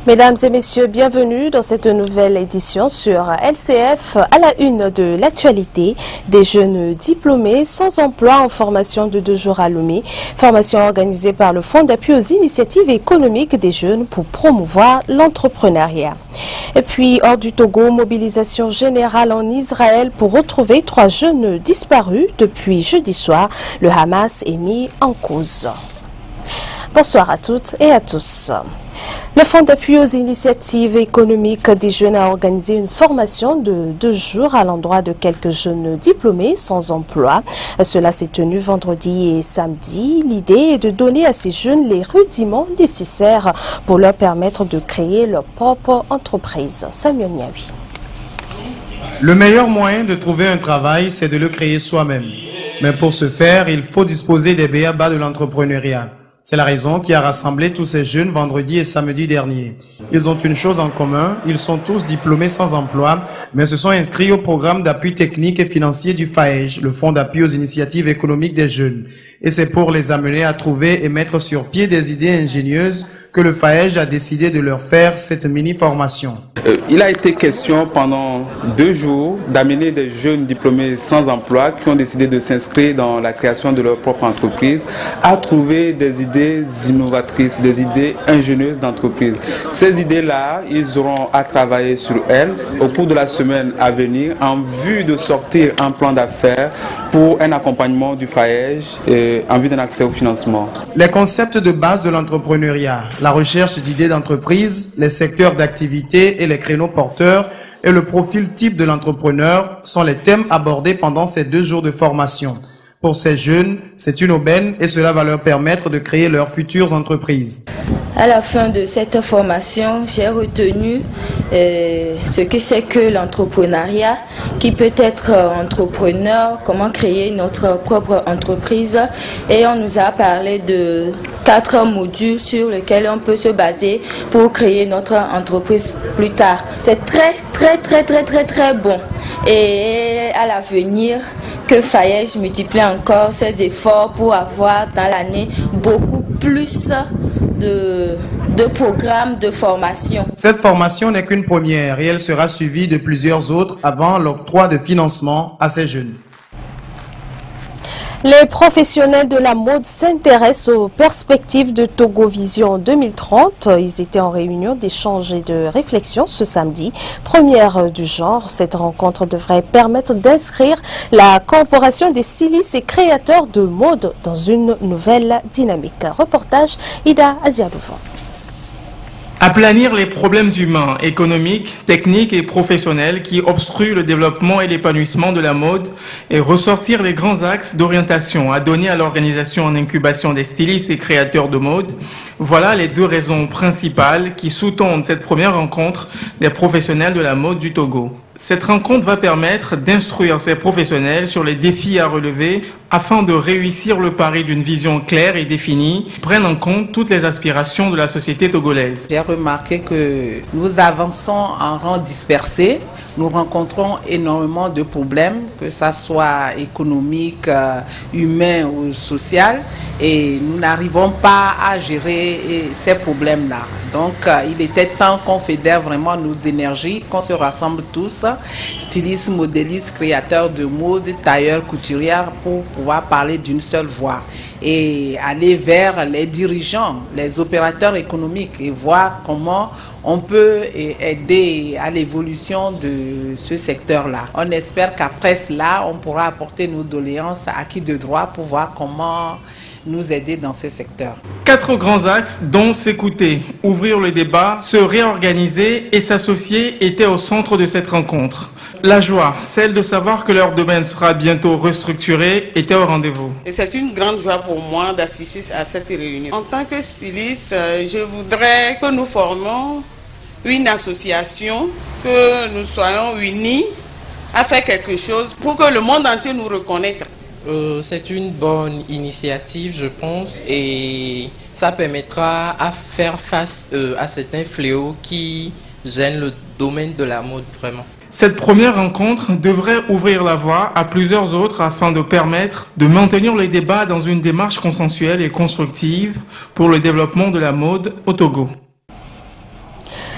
Mesdames et messieurs, bienvenue dans cette nouvelle édition sur LCF. À la une de l'actualité, des jeunes diplômés sans emploi en formation de 2 jours à Lomé. Formation organisée par le Fonds d'appui aux initiatives économiques des jeunes pour promouvoir l'entrepreneuriat. Et puis, hors du Togo, mobilisation générale en Israël pour retrouver 3 jeunes disparus depuis jeudi soir. Le Hamas est mis en cause. Bonsoir à toutes et à tous. Le Fonds d'appui aux initiatives économiques des jeunes a organisé une formation de 2 jours à l'endroit de quelques jeunes diplômés sans emploi. Cela s'est tenu vendredi et samedi. L'idée est de donner à ces jeunes les rudiments nécessaires pour leur permettre de créer leur propre entreprise. Samuel Niawi. Le meilleur moyen de trouver un travail, c'est de le créer soi-même. Mais pour ce faire, il faut disposer des b.a.-ba de l'entrepreneuriat. C'est la raison qui a rassemblé tous ces jeunes vendredi et samedi dernier. Ils ont une chose en commun, ils sont tous diplômés sans emploi, mais se sont inscrits au programme d'appui technique et financier du FAEJ, le Fonds d'appui aux initiatives économiques des jeunes. Et c'est pour les amener à trouver et mettre sur pied des idées ingénieuses que le FAEJ a décidé de leur faire cette mini-formation. Il a été question pendant 2 jours d'amener des jeunes diplômés sans emploi qui ont décidé de s'inscrire dans la création de leur propre entreprise à trouver des idées innovatrices, des idées ingénieuses d'entreprise. Ces idées-là, ils auront à travailler sur elles au cours de la semaine à venir en vue de sortir un plan d'affaires pour un accompagnement du FAEJ et en vue d'un accès au financement. Les concepts de base de l'entrepreneuriat, la recherche d'idées d'entreprise, les secteurs d'activité et les créneaux porteurs et le profil type de l'entrepreneur sont les thèmes abordés pendant ces 2 jours de formation. Pour ces jeunes, c'est une aubaine et cela va leur permettre de créer leurs futures entreprises. À la fin de cette formation, j'ai retenu ce que c'est que l'entrepreneuriat, qui peut être entrepreneur, comment créer notre propre entreprise. Et on nous a parlé de 4 modules sur lesquels on peut se baser pour créer notre entreprise plus tard. C'est très bon. Et à l'avenir, que FAEJ multiplie encore ses efforts pour avoir dans l'année beaucoup plus de programmes de formation. Cette formation n'est qu'une première et elle sera suivie de plusieurs autres avant l'octroi de financement à ces jeunes. Les professionnels de la mode s'intéressent aux perspectives de Togo Vision 2030. Ils étaient en réunion d'échange et de réflexion ce samedi. Première du genre, cette rencontre devrait permettre d'inscrire la coopération des stylistes et créateurs de mode dans une nouvelle dynamique. Reportage Ida Aziadoufan. Aplanir les problèmes humains, économiques, techniques et professionnels qui obstruent le développement et l'épanouissement de la mode et ressortir les grands axes d'orientation à donner à l'organisation en incubation des stylistes et créateurs de mode. Voilà les 2 raisons principales qui sous-tendent cette première rencontre des professionnels de la mode du Togo. Cette rencontre va permettre d'instruire ces professionnels sur les défis à relever afin de réussir le pari d'une vision claire et définie qui prenne en compte toutes les aspirations de la société togolaise. J'ai remarqué que nous avançons en rang dispersé. Nous rencontrons énormément de problèmes, que ce soit économique, humain ou social, et nous n'arrivons pas à gérer ces problèmes-là. Donc, il était temps qu'on fédère vraiment nos énergies, qu'on se rassemble tous, stylistes, modélistes, créateurs de mode, tailleurs, couturières, pour pouvoir parler d'une seule voix et aller vers les dirigeants, les opérateurs économiques et voir comment on peut aider à l'évolution de ce secteur-là. On espère qu'après cela, on pourra apporter nos doléances à qui de droit pour voir comment nous aider dans ce secteur. 4 grands axes dont s'écouter, ouvrir le débat, se réorganiser et s'associer étaient au centre de cette rencontre. La joie, celle de savoir que leur domaine sera bientôt restructuré, était au rendez-vous. Et c'est une grande joie pour moi d'assister à cette réunion. En tant que styliste, je voudrais que nous formions une association, que nous soyons unis à faire quelque chose pour que le monde entier nous reconnaisse. C'est une bonne initiative, je pense, et ça permettra à faire face à certains fléaux qui gênent le domaine de la mode vraiment. Cette première rencontre devrait ouvrir la voie à plusieurs autres afin de permettre de maintenir les débats dans une démarche consensuelle et constructive pour le développement de la mode au Togo.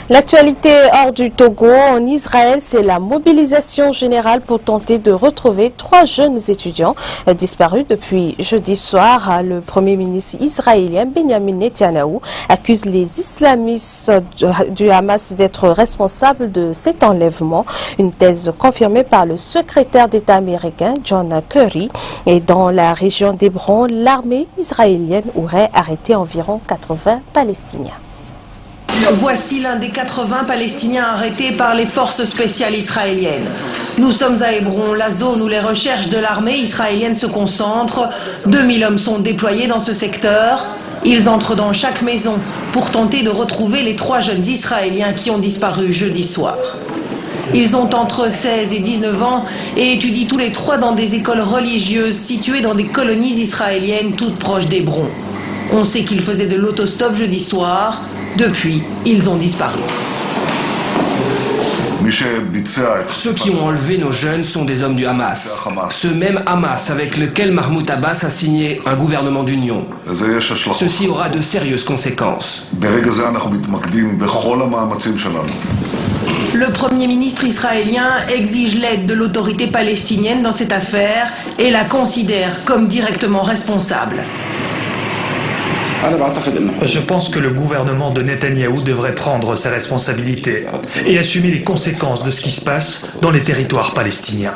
L'actualité hors du Togo, en Israël, c'est la mobilisation générale pour tenter de retrouver 3 jeunes étudiants disparus depuis jeudi soir. Le premier ministre israélien Benjamin Netanyahou accuse les islamistes du Hamas d'être responsables de cet enlèvement. Une thèse confirmée par le secrétaire d'État américain John Kerry. Et dans la région d'Hébron, l'armée israélienne aurait arrêté environ 80 Palestiniens. Voici l'un des 80 Palestiniens arrêtés par les forces spéciales israéliennes. Nous sommes à Hébron, la zone où les recherches de l'armée israélienne se concentrent. 2000 hommes sont déployés dans ce secteur. Ils entrent dans chaque maison pour tenter de retrouver les 3 jeunes Israéliens qui ont disparu jeudi soir. Ils ont entre 16 et 19 ans et étudient tous les 3 dans des écoles religieuses situées dans des colonies israéliennes toutes proches d'Hébron. On sait qu'ils faisaient de l'autostop jeudi soir. Depuis, ils ont disparu. Ceux qui ont enlevé nos jeunes sont des hommes du Hamas. Ce même Hamas avec lequel Mahmoud Abbas a signé un gouvernement d'union. Ceci aura de sérieuses conséquences. Le Premier ministre israélien exige l'aide de l'autorité palestinienne dans cette affaire et la considère comme directement responsable. Je pense que le gouvernement de Netanyahou devrait prendre ses responsabilités et assumer les conséquences de ce qui se passe dans les territoires palestiniens.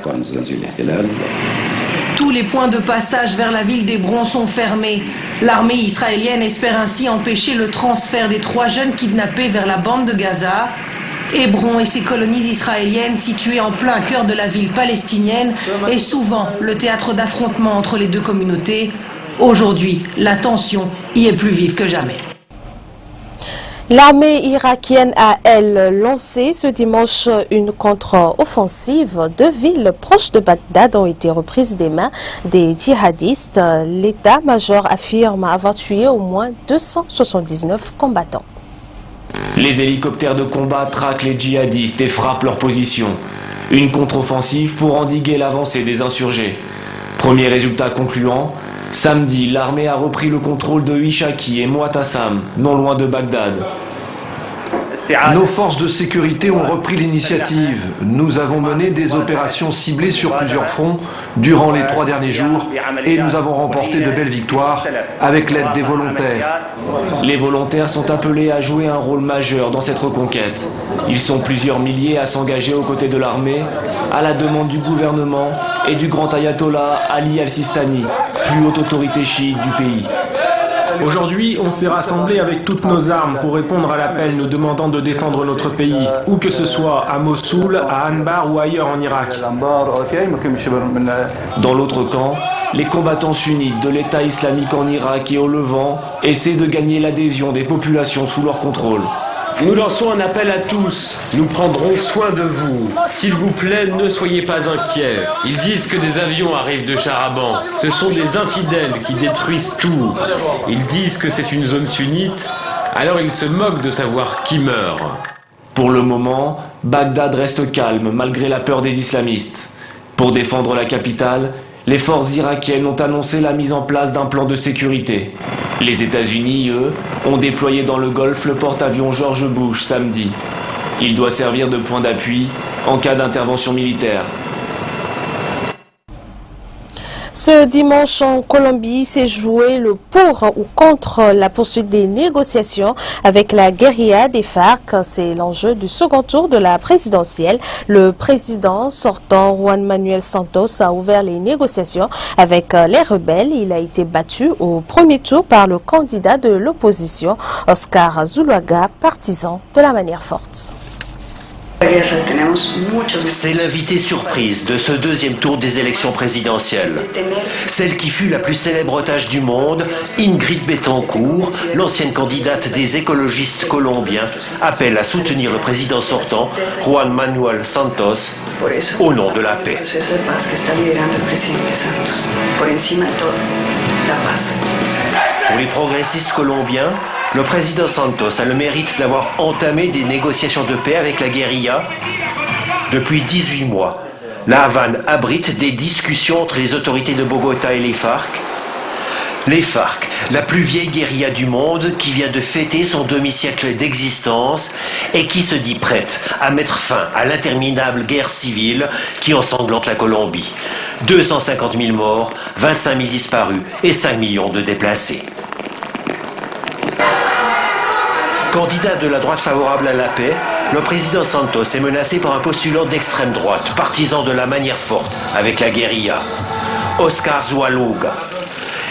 Tous les points de passage vers la ville d'Hébron sont fermés. L'armée israélienne espère ainsi empêcher le transfert des 3 jeunes kidnappés vers la bande de Gaza. Hébron et ses colonies israéliennes situées en plein cœur de la ville palestinienne est souvent le théâtre d'affrontements entre les 2 communautés. Aujourd'hui, la tension y est plus vive que jamais. L'armée irakienne a, elle, lancé ce dimanche une contre-offensive. 2 villes proches de Bagdad ont été reprises des mains des djihadistes. L'état-major affirme avoir tué au moins 279 combattants. Les hélicoptères de combat traquent les djihadistes et frappent leur position. Une contre-offensive pour endiguer l'avancée des insurgés. Premier résultat concluant, samedi, l'armée a repris le contrôle de Ishaki et Muatassam, non loin de Bagdad. Nos forces de sécurité ont repris l'initiative. Nous avons mené des opérations ciblées sur plusieurs fronts durant les 3 derniers jours et nous avons remporté de belles victoires avec l'aide des volontaires. Les volontaires sont appelés à jouer un rôle majeur dans cette reconquête. Ils sont plusieurs milliers à s'engager aux côtés de l'armée, à la demande du gouvernement et du grand ayatollah Ali al-Sistani, plus haute autorité chiite du pays. Aujourd'hui, on s'est rassemblés avec toutes nos armes pour répondre à l'appel nous demandant de défendre notre pays, où que ce soit à Mossoul, à Anbar ou ailleurs en Irak. Dans l'autre camp, les combattants sunnites de l'État islamique en Irak et au Levant essaient de gagner l'adhésion des populations sous leur contrôle. Nous lançons un appel à tous. Nous prendrons soin de vous. S'il vous plaît, ne soyez pas inquiets. Ils disent que des avions arrivent de Charaban. Ce sont des infidèles qui détruisent tout. Ils disent que c'est une zone sunnite. Alors ils se moquent de savoir qui meurt. Pour le moment, Bagdad reste calme malgré la peur des islamistes. Pour défendre la capitale, les forces irakiennes ont annoncé la mise en place d'un plan de sécurité. Les États-Unis, eux, ont déployé dans le Golfe le porte-avions George Bush samedi. Il doit servir de point d'appui en cas d'intervention militaire. Ce dimanche en Colombie s'est joué le pour ou contre la poursuite des négociations avec la guérilla des FARC. C'est l'enjeu du second tour de la présidentielle. Le président sortant, Juan Manuel Santos, a ouvert les négociations avec les rebelles. Il a été battu au premier tour par le candidat de l'opposition, Oscar Zuluaga, partisan de la manière forte. C'est l'invitée surprise de ce 2e tour des élections présidentielles. Celle qui fut la plus célèbre otage du monde, Ingrid Betancourt, l'ancienne candidate des écologistes colombiens, appelle à soutenir le président sortant, Juan Manuel Santos, au nom de la paix. Pour les progressistes colombiens, le président Santos a le mérite d'avoir entamé des négociations de paix avec la guérilla depuis 18 mois. La Havane abrite des discussions entre les autorités de Bogota et les FARC. Les FARC, la plus vieille guérilla du monde qui vient de fêter son demi-siècle d'existence et qui se dit prête à mettre fin à l'interminable guerre civile qui ensanglante la Colombie. 250 000 morts, 25 000 disparus et 5 millions de déplacés. Candidat de la droite favorable à la paix, le président Santos est menacé par un postulant d'extrême droite, partisan de la manière forte avec la guérilla, Oscar Zualoaga.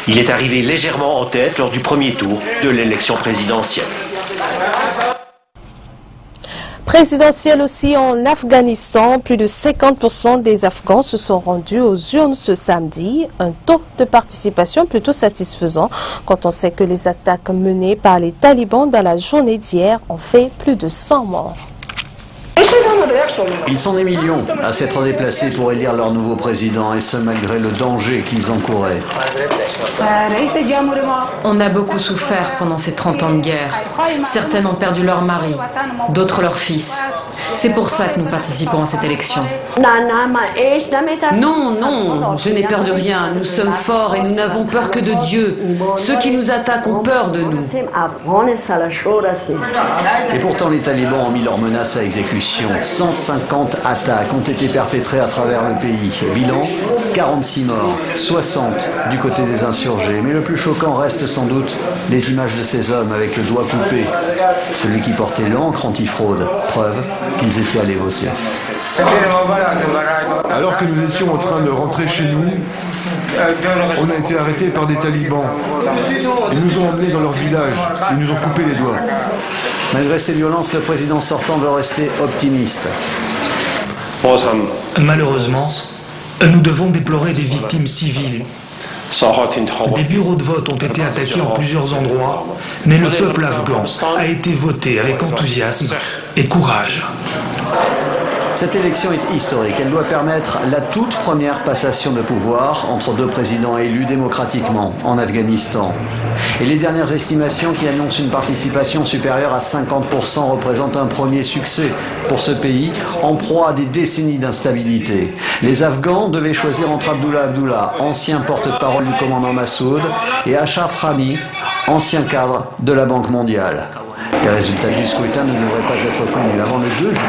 Il est arrivé légèrement en tête lors du premier tour de l'élection présidentielle. Présidentielle aussi en Afghanistan, plus de 50% des Afghans se sont rendus aux urnes ce samedi, un taux de participation plutôt satisfaisant quand on sait que les attaques menées par les talibans dans la journée d'hier ont fait plus de 100 morts. Ils sont des millions à s'être déplacés pour élire leur nouveau président, et ce malgré le danger qu'ils encouraient. On a beaucoup souffert pendant ces 30 ans de guerre. Certaines ont perdu leur mari, d'autres leur fils. C'est pour ça que nous participons à cette élection. Non, non, je n'ai peur de rien. Nous sommes forts et nous n'avons peur que de Dieu. Ceux qui nous attaquent ont peur de nous. Et pourtant, les talibans ont mis leurs menaces à exécution. 150 attaques ont été perpétrées à travers le pays. Bilan, 46 morts, 60 du côté des insurgés. Mais le plus choquant reste sans doute les images de ces hommes avec le doigt coupé. Celui qui portait l'encre antifraude, preuve qu'ils étaient allés voter. Alors que nous étions en train de rentrer chez nous, on a été arrêtés par des talibans. Ils nous ont emmenés dans leur village. Ils nous ont coupé les doigts. Malgré ces violences, le président sortant veut rester optimiste. Malheureusement, nous devons déplorer des victimes civiles. Des bureaux de vote ont été attaqués en plusieurs endroits, mais le peuple afghan a été voté avec enthousiasme et courage. Cette élection est historique. Elle doit permettre la toute première passation de pouvoir entre deux présidents élus démocratiquement en Afghanistan. Et les dernières estimations qui annoncent une participation supérieure à 50% représentent un premier succès pour ce pays en proie à des décennies d'instabilité. Les Afghans devaient choisir entre Abdullah Abdullah, ancien porte-parole du commandant Massoud, et Ashraf Ghani, ancien cadre de la Banque mondiale. Les résultats du scrutin ne devraient pas être connus avant le 2 juillet.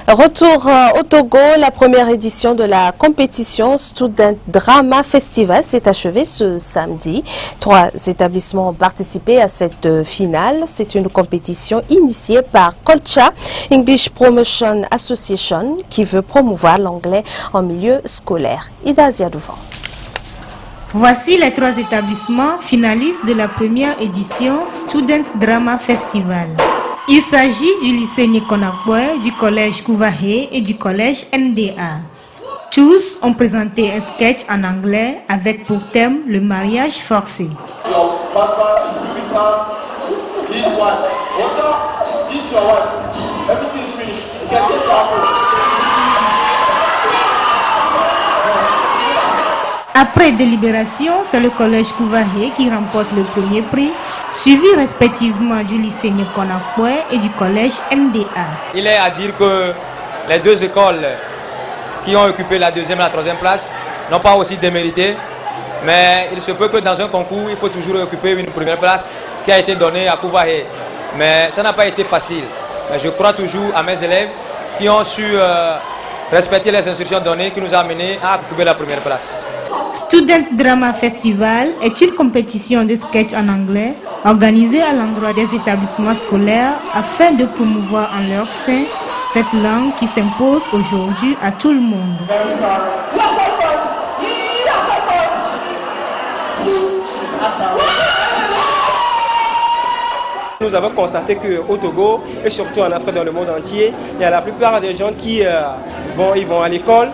Retour au Togo, la première édition de la compétition Student Drama Festival s'est achevée ce samedi. 3 établissements ont participé à cette finale. C'est une compétition initiée par Colcha English Promotion Association qui veut promouvoir l'anglais en milieu scolaire. Ida Ziadouvan. Voici les 3 établissements finalistes de la première édition Student Drama Festival. Il s'agit du lycée Nikonakwe, du collège Kouvahe et du collège NDA. Tous ont présenté un sketch en anglais avec pour thème le mariage forcé. Après délibération, c'est le collège Kouvahe qui remporte le premier prix, suivi respectivement du lycée Nikonakwe et du collège NDA. Il est à dire que les 2 écoles qui ont occupé la 2e et la 3e place n'ont pas aussi démérité, mais il se peut que dans un concours, il faut toujours occuper une première place qui a été donnée à Kouvahe. Mais ça n'a pas été facile. Mais je crois toujours à mes élèves qui ont su respecter les instructions données qui nous a amenés à occuper la première place. Student Drama Festival est une compétition de sketch en anglais organisée à l'endroit des établissements scolaires afin de promouvoir en leur sein cette langue qui s'impose aujourd'hui à tout le monde. Nous avons constaté qu'au Togo et surtout en Afrique, dans le monde entier, il y a la plupart des gens qui vont à l'école,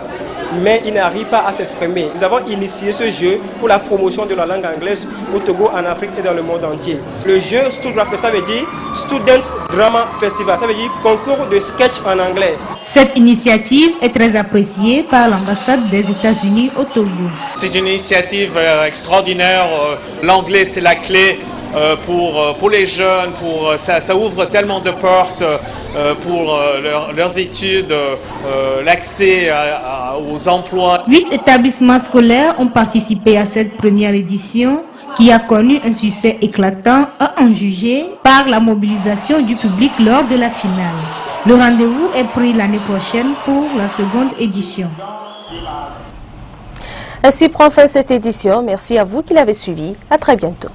mais ils n'arrivent pas à s'exprimer. Nous avons initié ce jeu pour la promotion de la langue anglaise au Togo, en Afrique et dans le monde entier. Le jeu Student, ça veut dire Student Drama Festival, ça veut dire concours de sketch en anglais. Cette initiative est très appréciée par l'ambassade des États-Unis au Togo. C'est une initiative extraordinaire. L'anglais, c'est la clé pour les jeunes, ça ouvre tellement de portes pour leurs études, l'accès aux emplois. 8 établissements scolaires ont participé à cette première édition qui a connu un succès éclatant à en juger par la mobilisation du public lors de la finale. Le rendez-vous est pris l'année prochaine pour la seconde édition. Ainsi prend fin cette édition. Merci à vous qui l'avez suivi. À très bientôt.